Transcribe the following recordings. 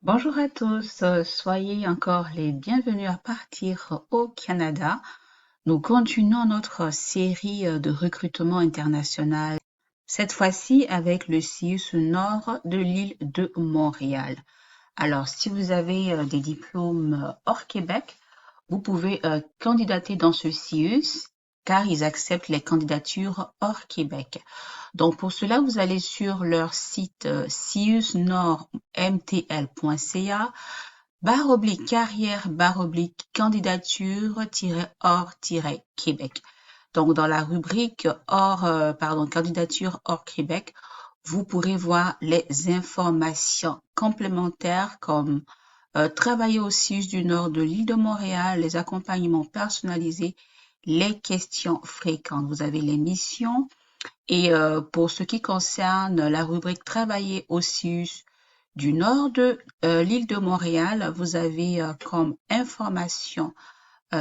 Bonjour à tous, soyez encore les bienvenus à partir au Canada. Nous continuons notre série de recrutement international, cette fois-ci avec le CIUS Nord de l'île de Montréal. Alors, si vous avez des diplômes hors Québec, vous pouvez candidater dans ce CIUS car ils acceptent les candidatures hors Québec. Donc, pour cela, vous allez sur leur site ciusnordmtl.ca, /carrière, candidature-hors-Québec. Donc, dans la rubrique candidature hors Québec, vous pourrez voir les informations complémentaires comme travailler au CIUS du Nord de l'île de Montréal, les accompagnements personnalisés, les questions fréquentes. Vous avez les missions et pour ce qui concerne la rubrique travailler au CIUS du Nord de l'île de Montréal, vous avez comme information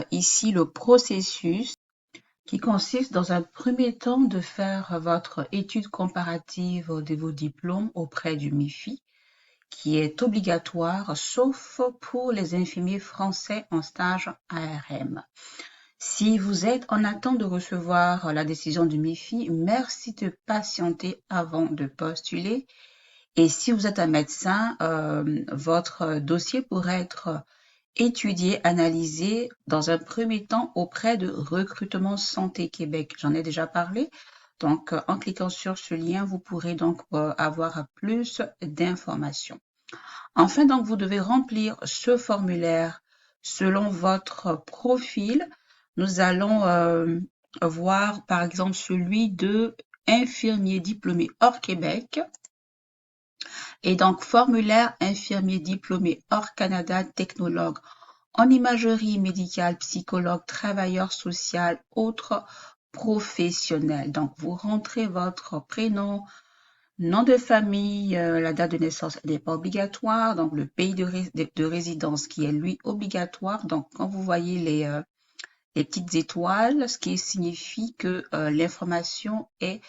ici le processus qui consiste dans un premier temps de faire votre étude comparative de vos diplômes auprès du MIFI, qui est obligatoire sauf pour les infirmiers français en stage ARM. Si vous êtes en attente de recevoir la décision du MIFI, merci de patienter avant de postuler. Et si vous êtes un médecin, votre dossier pourrait être étudié, analysé dans un premier temps auprès de Recrutement Santé Québec. J'en ai déjà parlé. Donc, en cliquant sur ce lien, vous pourrez donc avoir plus d'informations. Enfin, donc, vous devez remplir ce formulaire selon votre profil. Nous allons voir, par exemple, celui de infirmier diplômé hors Québec. Et donc, formulaire infirmier diplômé hors Canada, technologue en imagerie médicale, psychologue, travailleur social, autres professionnels. Donc, vous rentrez votre prénom, nom de famille, la date de naissance n'est pas obligatoire, donc le pays de résidence qui est lui obligatoire. Donc, quand vous voyez les petites étoiles, ce qui signifie que l'information est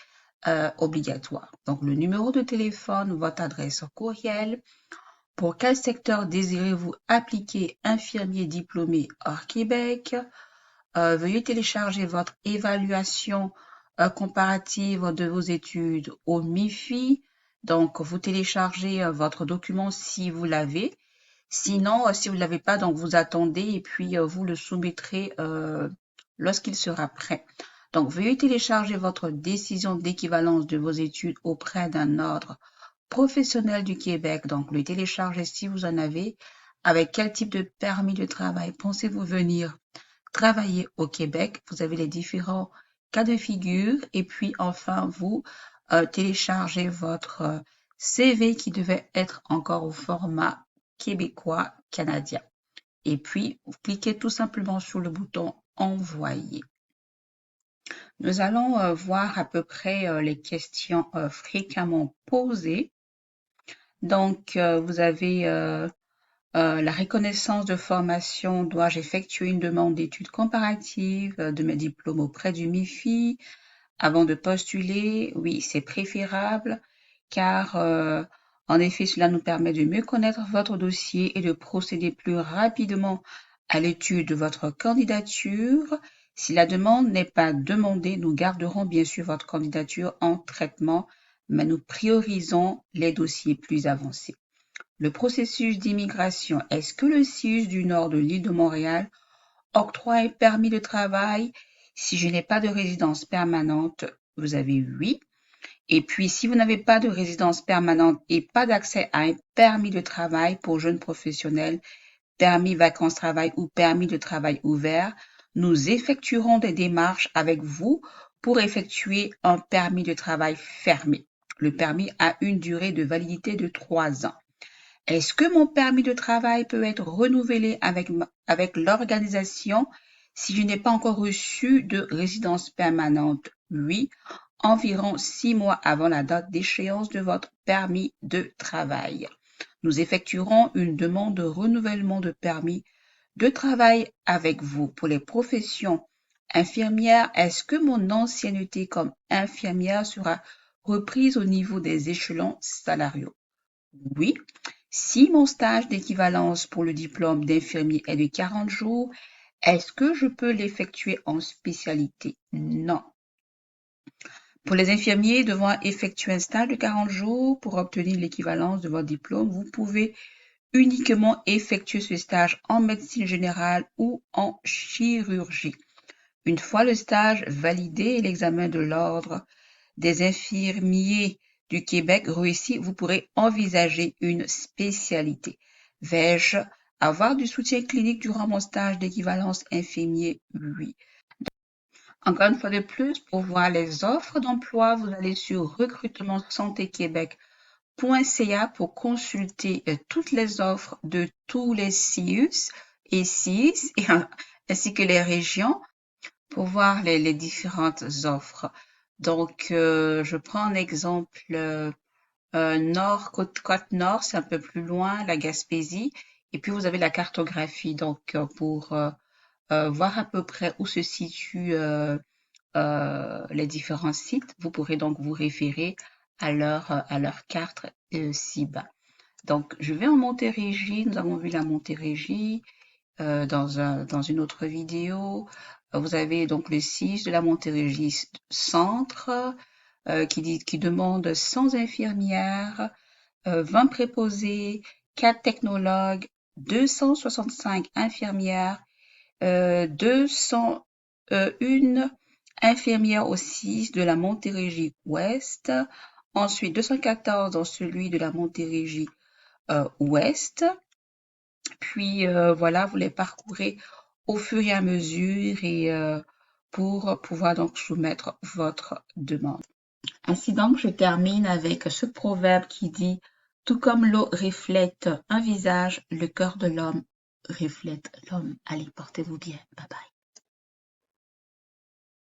obligatoire. Donc, le numéro de téléphone, votre adresse courriel. Pour quel secteur désirez-vous appliquer infirmier diplômé hors Québec? Veuillez télécharger votre évaluation comparative de vos études au MIFI. Donc, vous téléchargez votre document si vous l'avez. Sinon, si vous ne l'avez pas, donc vous attendez et puis vous le soumettrez lorsqu'il sera prêt. Donc, veuillez télécharger votre décision d'équivalence de vos études auprès d'un ordre professionnel du Québec. Donc, le télécharger si vous en avez. Avec quel type de permis de travail pensez-vous venir travailler au Québec? Vous avez les différents cas de figure. Et puis, enfin, vous téléchargez votre CV qui devait être encore au format québécois canadien. Et puis, vous cliquez tout simplement sur le bouton Envoyer. Nous allons voir à peu près les questions fréquemment posées. Donc, vous avez la reconnaissance de formation. Dois-je effectuer une demande d'études comparatives de mes diplômes auprès du MIFI avant de postuler? Oui, c'est préférable car en effet, cela nous permet de mieux connaître votre dossier et de procéder plus rapidement à l'étude de votre candidature. Si la demande n'est pas demandée, nous garderons bien sûr votre candidature en traitement, mais nous priorisons les dossiers plus avancés. Le processus d'immigration. Est-ce que le CIUS du Nord de l'île de Montréal octroie un permis de travail? Si je n'ai pas de résidence permanente, vous avez oui. Et puis, si vous n'avez pas de résidence permanente et pas d'accès à un permis de travail pour jeunes professionnels, permis vacances-travail ou permis de travail ouvert, nous effectuerons des démarches avec vous pour effectuer un permis de travail fermé. Le permis a une durée de validité de 3 ans. Est-ce que mon permis de travail peut être renouvelé avec l'organisation si je n'ai pas encore reçu de résidence permanente? Oui, environ 6 mois avant la date d'échéance de votre permis de travail. Nous effectuerons une demande de renouvellement de permis de travail avec vous. Pour les professions infirmières, est-ce que mon ancienneté comme infirmière sera reprise au niveau des échelons salariaux? Oui. Si mon stage d'équivalence pour le diplôme d'infirmier est de 40 jours, est-ce que je peux l'effectuer en spécialité? Non. Pour les infirmiers devant effectuer un stage de 40 jours pour obtenir l'équivalence de votre diplôme, vous pouvez uniquement effectuer ce stage en médecine générale ou en chirurgie. Une fois le stage validé et l'examen de l'Ordre des infirmiers du Québec réussi, vous pourrez envisager une spécialité. Vais-je avoir du soutien clinique durant mon stage d'équivalence infirmier? Oui. Encore une fois de plus, pour voir les offres d'emploi, vous allez sur recrutementsantéquebec.ca pour consulter toutes les offres de tous les CIUS et CIS ainsi que les régions pour voir les différentes offres. Donc, je prends un exemple nord, Côte-Nord, c'est un peu plus loin, la Gaspésie. Et puis, vous avez la cartographie, donc pour voir à peu près où se situent les différents sites. Vous pourrez donc vous référer à leur carte ci-bas. Donc, je vais en Montérégie. Nous avons vu la Montérégie dans une autre vidéo. Vous avez donc le 6 de la Montérégie Centre qui demande 100 infirmières, 20 préposés, 4 technologues, 265 infirmières, 201 infirmières au 6 de la Montérégie Ouest, ensuite 214 dans celui de la Montérégie Ouest, puis voilà, vous les parcourez au fur et à mesure et pour pouvoir donc soumettre votre demande. Ainsi donc, je termine avec ce proverbe qui dit « Tout comme l'eau reflète un visage, le cœur de l'homme reflète l'homme. » Allez, portez-vous bien. Bye bye.